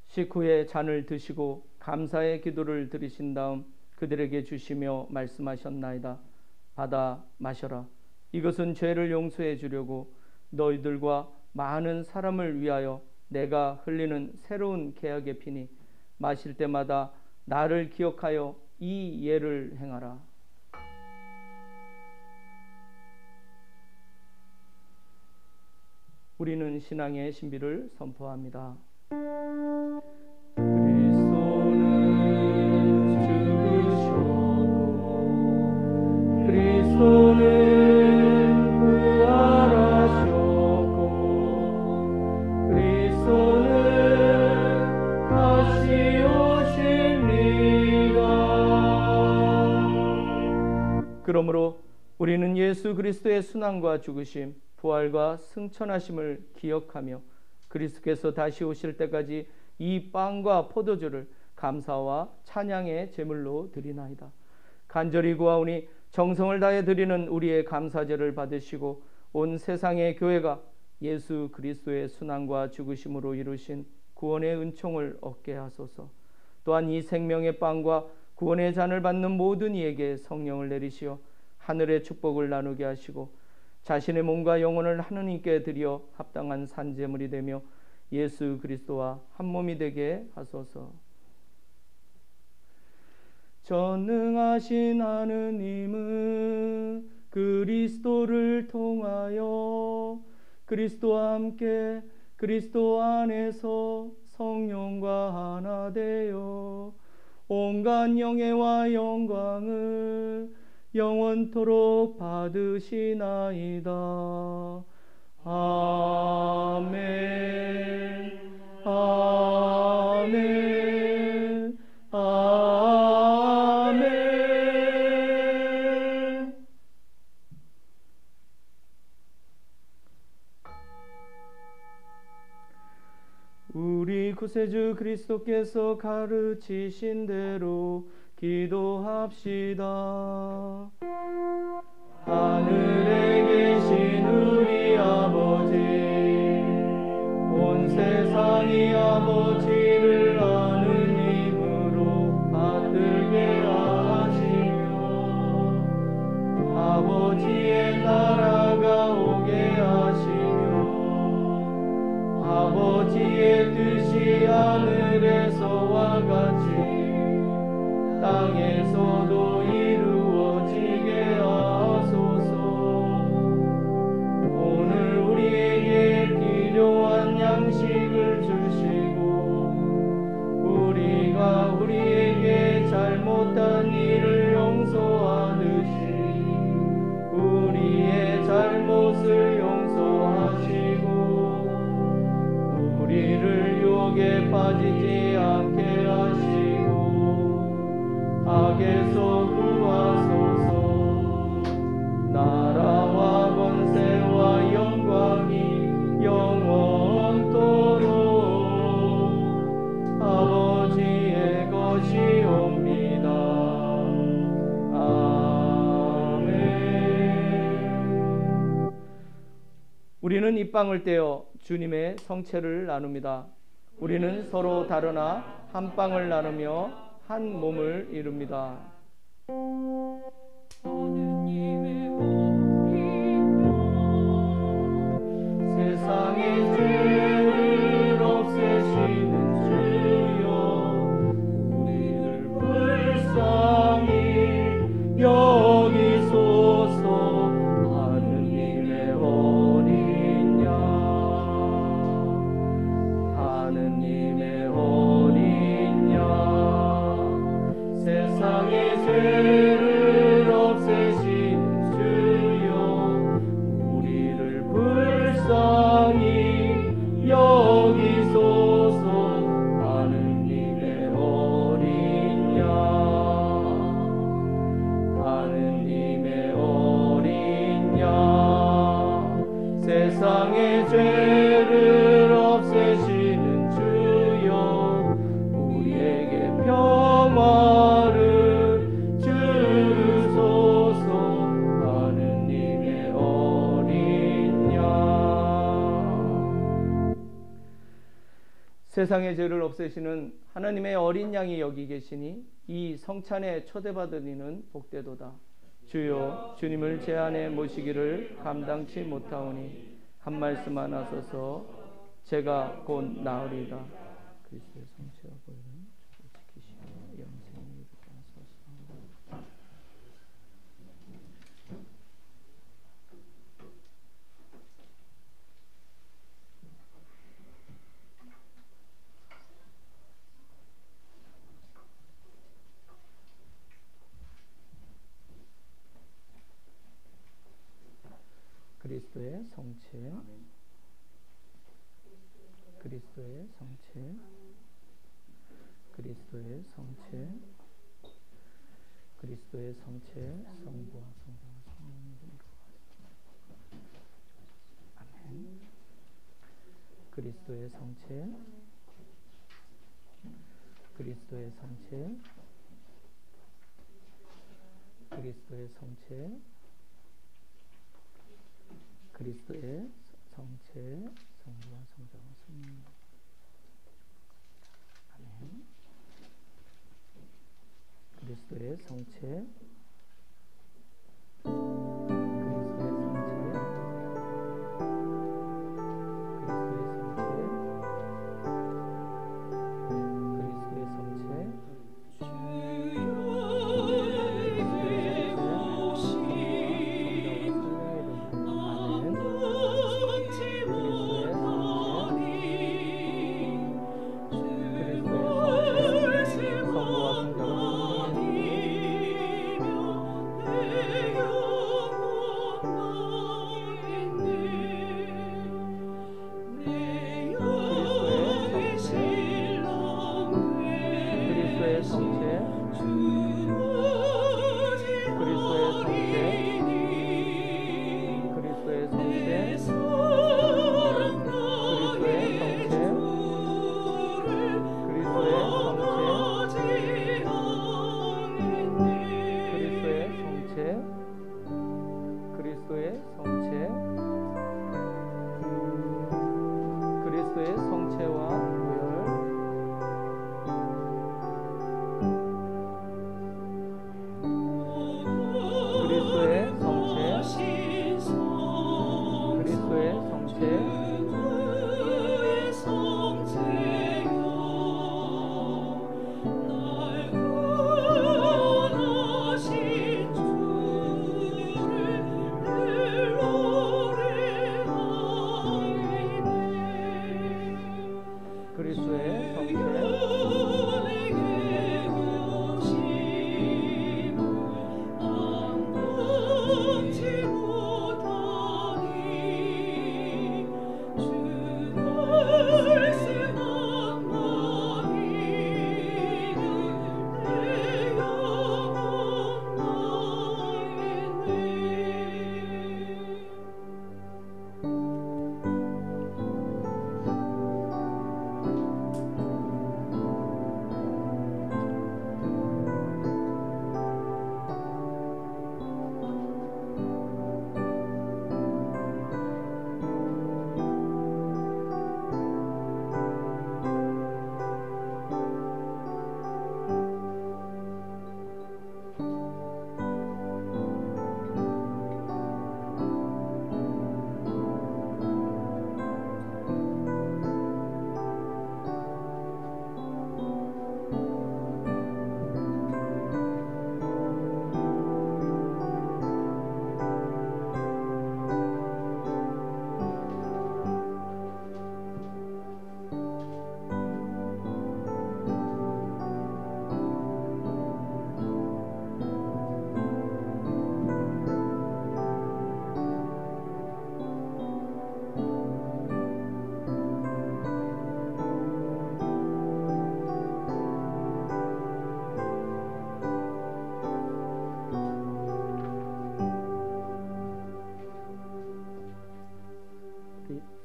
식후에 잔을 드시고 감사의 기도를 드리신 다음 그들에게 주시며 말씀하셨나이다. 받아 마셔라. 이것은 죄를 용서해 주려고 너희들과 많은 사람을 위하여 내가 흘리는 새로운 계약의 피니 마실 때마다 나를 기억하여 이 예를 행하라. 우리는 신앙의 신비를 선포합니다. 그리스도는 부활하셨고 그리스도는 다시 오십니다. 그러므로 우리는 예수 그리스도의 순환과 죽으심, 부활과 승천하심을 기억하며 그리스도께서 다시 오실 때까지 이 빵과 포도주를 감사와 찬양의 제물로 드리나이다. 간절히 구하오니 정성을 다해 드리는 우리의 감사제를 받으시고 온 세상의 교회가 예수 그리스도의 순환과 죽으심으로 이루신 구원의 은총을 얻게 하소서. 또한 이 생명의 빵과 구원의 잔을 받는 모든 이에게 성령을 내리시어 하늘의 축복을 나누게 하시고 자신의 몸과 영혼을 하느님께 드려 합당한 산제물이 되며 예수 그리스도와 한 몸이 되게 하소서. 전능하신 하느님은 그리스도를 통하여 그리스도와 함께 그리스도 안에서 성령과 하나 되어 온갖 영예와 영광을 영원토록 받으시나이다. 아멘. 아멘. 아멘. 우리 구세주 그리스도께서 가르치신 대로 기도합시다. 하늘에 계신 우리 아버지, 온 세상이 아버지를 아는 힘으로 받들게 하시며 아버지의 나라가 오게 하시며 아버지의 뜻이 하늘에서와 같이 땅에서도 이루어지게 하소서. 오늘 우리에게 필요한 양식을 주시고 우리가 우리에게 잘못한 일을 용서하듯이 우리의 잘못을 용서하시고 우리를 유혹에 빠지지 않게 하시고 악에서 구하소서. 나라와 권세와 영광이 영원토록 아버지의 것이옵니다. 아멘. 우리는 이 빵을 떼어 주님의 성체를 나눕니다. 우리는 서로 다르나 한 빵을 나누며 한 몸을 이룹니다. 세상의 죄를 없애시는 주여, 우리를 불쌍히 여기소서. 하느님의 어린 양, 하느님의 어린 양, 세상의 죄를 없애신 주여, 우리를 불쌍히 여기소서. 하느님의 어린 양, 하느님의 어린 양, 세상의 죄를 없애시는 주여, 우리에게 평화를 주소서. 하느님의 어린 양. 세상의 죄를 없애시는 하나님의 어린 양이 여기 계시니 이 성찬에 초대받은 이는 복되도다. 주여, 주님을 제 안에 모시기를 감당치 못하오니 한 말씀만 하소서. 제가 곧 나으리다. 그리스도의 성체와 보혈은 저를 지키시고 영생을 이루게 하소서. 그리스도의 성체, 그리스도의 성체, 그리스도의 성체, 그리스도의 성체, 성부와 성자와 성령을 아멘. 그리스도의 성체, 그리스도의 성체, 그리스도의 성체, 그리스도의 성체, 성부와 성자와 성령. 아멘. 그리스도의 성체, 그리스도의 성체, 그리스도의 성체, 그리스도의 성부와 성자와 성령의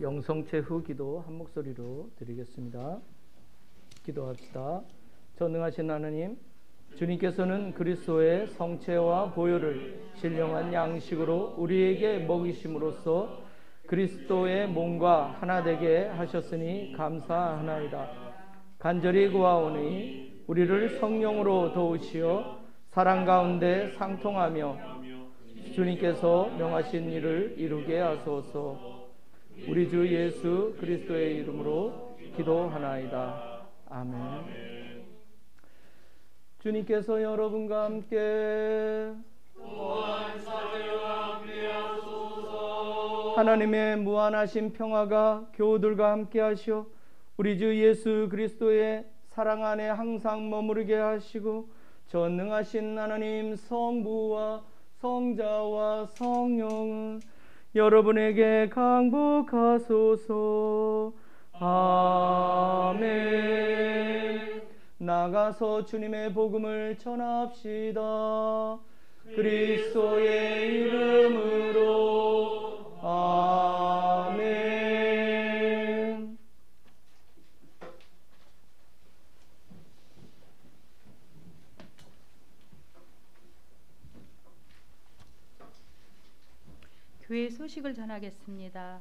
영성체후 기도 한 목소리로 드리겠습니다. 기도합시다. 전능하신 하나님, 주님께서는 그리스도의 성체와 보혈을 신령한 양식으로 우리에게 먹이심으로써 그리스도의 몸과 하나 되게 하셨으니 감사하나이다. 간절히 구하오니 우리를 성령으로 도우시어 사랑 가운데 상통하며 주님께서 명하신 일을 이루게 하소서. 우리 주 예수 그리스도의 이름으로 기도하나이다. 아멘. 주님께서 여러분과 함께 또한 사제와 함께 하소서. 하나님의 무한하신 평화가 교우들과 함께 하시어 우리 주 예수 그리스도의 사랑 안에 항상 머무르게 하시고 전능하신 하나님 성부와 성자와 성령은 여러분에게 강복하소서. 아멘. 나가서 주님의 복음을 전합시다. 그리스도의 이름으로. 아멘. 교회 소식을 전하겠습니다.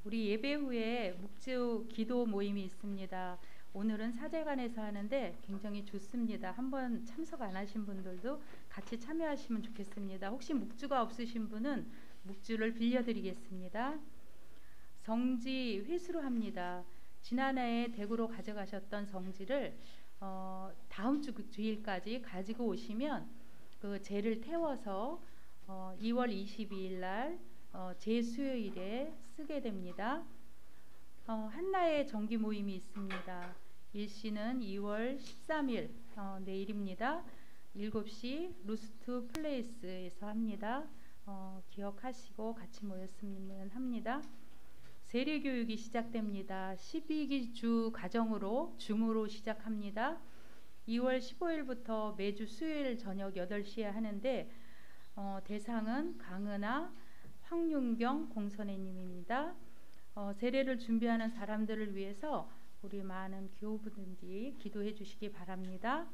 우리 예배 후에 묵주 기도 모임이 있습니다. 오늘은 사제관에서 하는데 굉장히 좋습니다. 한번 참석 안 하신 분들도 같이 참여하시면 좋겠습니다. 혹시 묵주가 없으신 분은 묵주를 빌려드리겠습니다. 성지 회수로 합니다. 지난해에 대구로 가져가셨던 성지를 다음 주 주일까지 가지고 오시면 그 재를 태워서 2월 22일 날 제수요일에 쓰게 됩니다. 한나의 정기 모임이 있습니다. 일시는 2월 13일 내일입니다. 7시 루스트 플레이스에서 합니다. 기억하시고 같이 모였으면 합니다. 세례교육이 시작됩니다. 12기 가정으로 줌으로 시작합니다. 2월 15일부터 매주 수요일 저녁 8시에 하는데 대상은 강은하, 황윤경 공선회님입니다. 세례를 준비하는 사람들을 위해서 우리 많은 교우분들이 기도해 주시기 바랍니다.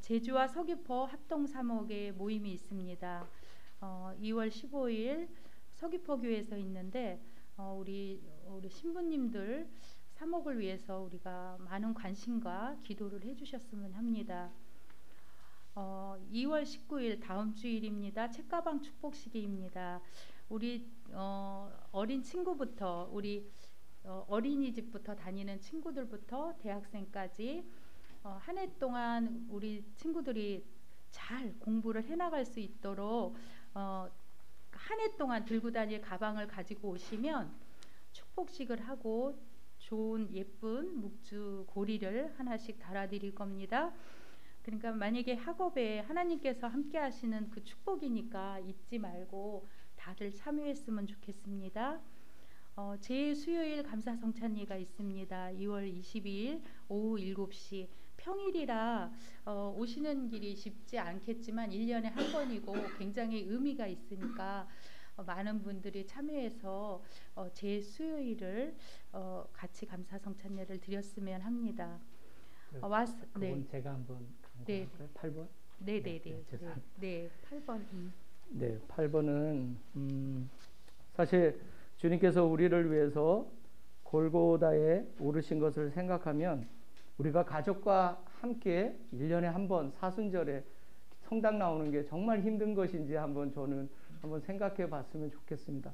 제주와 서귀포 합동사목의 모임이 있습니다. 2월 15일 서귀포교회에서 있는데 우리 신부님들 사목을 위해서 우리가 많은 관심과 기도를 해주셨으면 합니다. 2월 19일 다음 주일입니다. 책가방 축복식입니다. 우리 어린 친구부터 우리 어린이집부터 다니는 친구들부터 대학생까지 한 해 동안 우리 친구들이 잘 공부를 해나갈 수 있도록 한 해 동안 들고 다닐 가방을 가지고 오시면 축복식을 하고 좋은 예쁜 묵주 고리를 하나씩 달아드릴 겁니다. 그러니까 만약에 학업에 하나님께서 함께 하시는 그 축복이니까 잊지 말고 다들 참여했으면 좋겠습니다. 제 수요일 감사성찬예가 있습니다. 2월 22일 오후 7시 평일이라 오시는 길이 쉽지 않겠지만 1년에 한 번이고 굉장히 의미가 있으니까 많은 분들이 참여해서 제 수요일을 같이 감사성찬예를 드렸으면 합니다. 그건 제가 한번 네. 8번? 네네네. 네, 8번. 네, 8번은 사실 주님께서 우리를 위해서 골고다에 오르신 것을 생각하면 우리가 가족과 함께 1년에 한 번 사순절에 성당 나오는 게 정말 힘든 것인지 저는 한번 생각해 봤으면 좋겠습니다.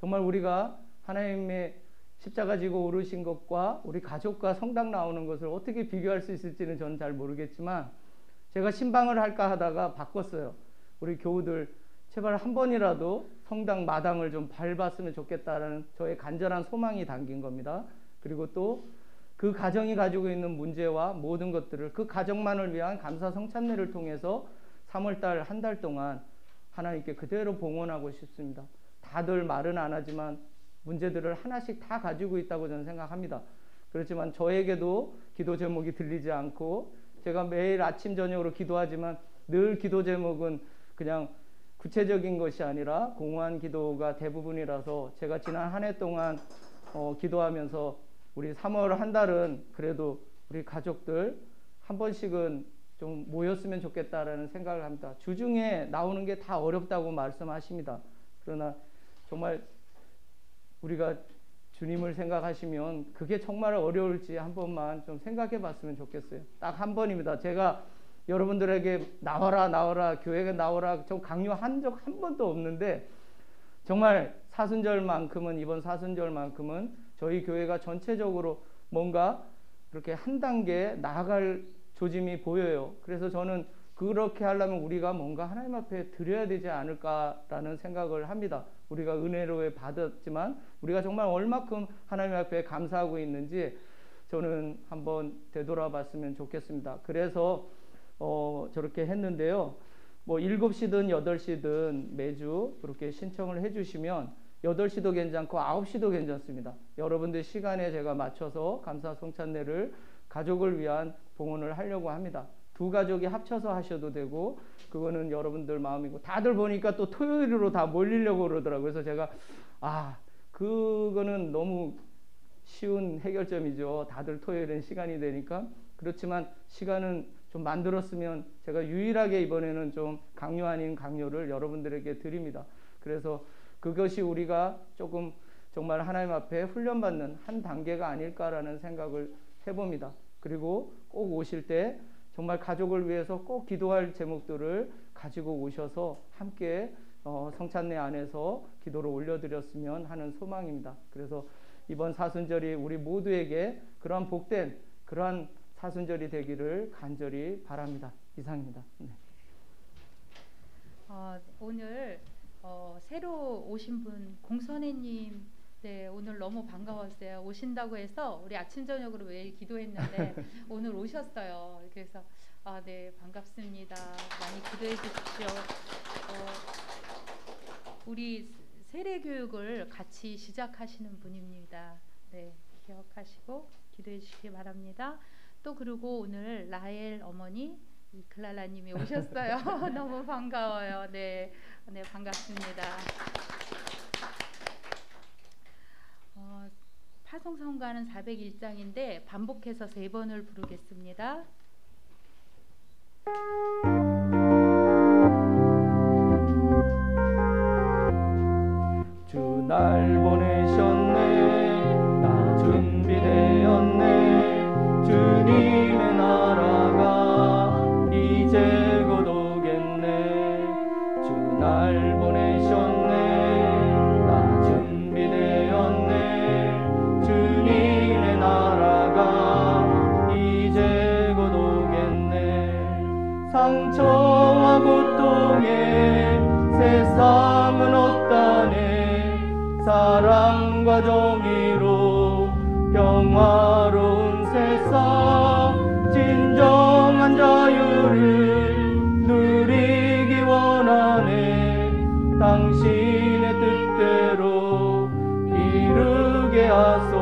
정말 우리가 하나님의 십자가 지고 오르신 것과 우리 가족과 성당 나오는 것을 어떻게 비교할 수 있을지는 저는 잘 모르겠지만 제가 신방을 할까 하다가 바꿨어요. 우리 교우들 제발 한 번이라도 성당 마당을 좀 밟았으면 좋겠다라는 저의 간절한 소망이 담긴 겁니다. 그리고 또 그 가정이 가지고 있는 문제와 모든 것들을 그 가정만을 위한 감사 성찬례를 통해서 3월달 한 달 동안 하나님께 그대로 봉헌하고 싶습니다. 다들 말은 안 하지만 문제들을 하나씩 다 가지고 있다고 저는 생각합니다. 그렇지만 저에게도 기도 제목이 들리지 않고 제가 매일 아침 저녁으로 기도하지만 늘 기도 제목은 그냥 구체적인 것이 아니라 공허한 기도가 대부분이라서 제가 지난 한 해 동안 기도하면서 우리 3월 한 달은 그래도 우리 가족들 한 번씩은 좀 모였으면 좋겠다라는 생각을 합니다. 주중에 나오는 게 다 어렵다고 말씀하십니다. 그러나 정말 우리가 주님을 생각하시면 그게 정말 어려울지 한 번만 좀 생각해 봤으면 좋겠어요. 딱 한 번입니다. 제가 여러분들에게 나와라 교회에 나오라 좀 강요한 적 한 번도 없는데 정말 사순절만큼은 이번 사순절만큼은 저희 교회가 전체적으로 뭔가 그렇게 한 단계 나아갈 조짐이 보여요. 그래서 저는 그렇게 하려면 우리가 뭔가 하나님 앞에 드려야 되지 않을까라는 생각을 합니다. 우리가 은혜로 받았지만 우리가 정말 얼마큼 하나님 앞에 감사하고 있는지 저는 한번 되돌아봤으면 좋겠습니다. 그래서 저렇게 했는데요. 뭐 7시든 8시든 매주 그렇게 신청을 해주시면 8시도 괜찮고 9시도 괜찮습니다. 여러분들 시간에 제가 맞춰서 감사 성찬례를 가족을 위한 봉헌을 하려고 합니다. 두 가족이 합쳐서 하셔도 되고 그거는 여러분들 마음이고 다들 보니까 또 토요일으로 다 몰리려고 그러더라고요. 그래서 제가 그거는 너무 쉬운 해결점이죠. 다들 토요일엔 시간이 되니까. 그렇지만 시간은 좀 만들었으면 제가 유일하게 이번에는 좀 강요 아닌 강요를 여러분들에게 드립니다. 그래서 그것이 우리가 조금 정말 하나님 앞에 훈련받는 한 단계가 아닐까라는 생각을 해봅니다. 그리고 꼭 오실 때 정말 가족을 위해서 꼭 기도할 제목들을 가지고 오셔서 함께 성찬례 안에서 기도를 올려드렸으면 하는 소망입니다. 그래서 이번 사순절이 우리 모두에게 그러한 복된 그러한 사순절이 되기를 간절히 바랍니다. 이상입니다. 네. 오늘 새로 오신 분 공선혜님, 네, 오늘 너무 반가웠어요. 오신다고 해서 우리 아침 저녁으로 매일 기도했는데 오늘 오셨어요. 그래서 네, 반갑습니다. 많이 기도해 주십시오. 우리 세례 교육을 같이 시작하시는 분입니다. 네, 기억하시고 기도해 주시기 바랍니다. 또 그리고 오늘 라헬 어머니 클라라님이 오셨어요. 너무 반가워요. 네, 네, 반갑습니다. 파송성가는 401장인데 반복해서 3번을 부르겠습니다. 주 날 보내셨네, 나 준비되었네, 주님의 나라가 이제 곧 오겠네. 주 날 보내셨네, 나 준비되었네, 주님의 나라가 이제 곧 오겠네. 상처와 고통에 세상은 없다네. 사랑과 정의로 평화로운 세상, 진정한 자유 당신의 뜻대로 이루게 하소서.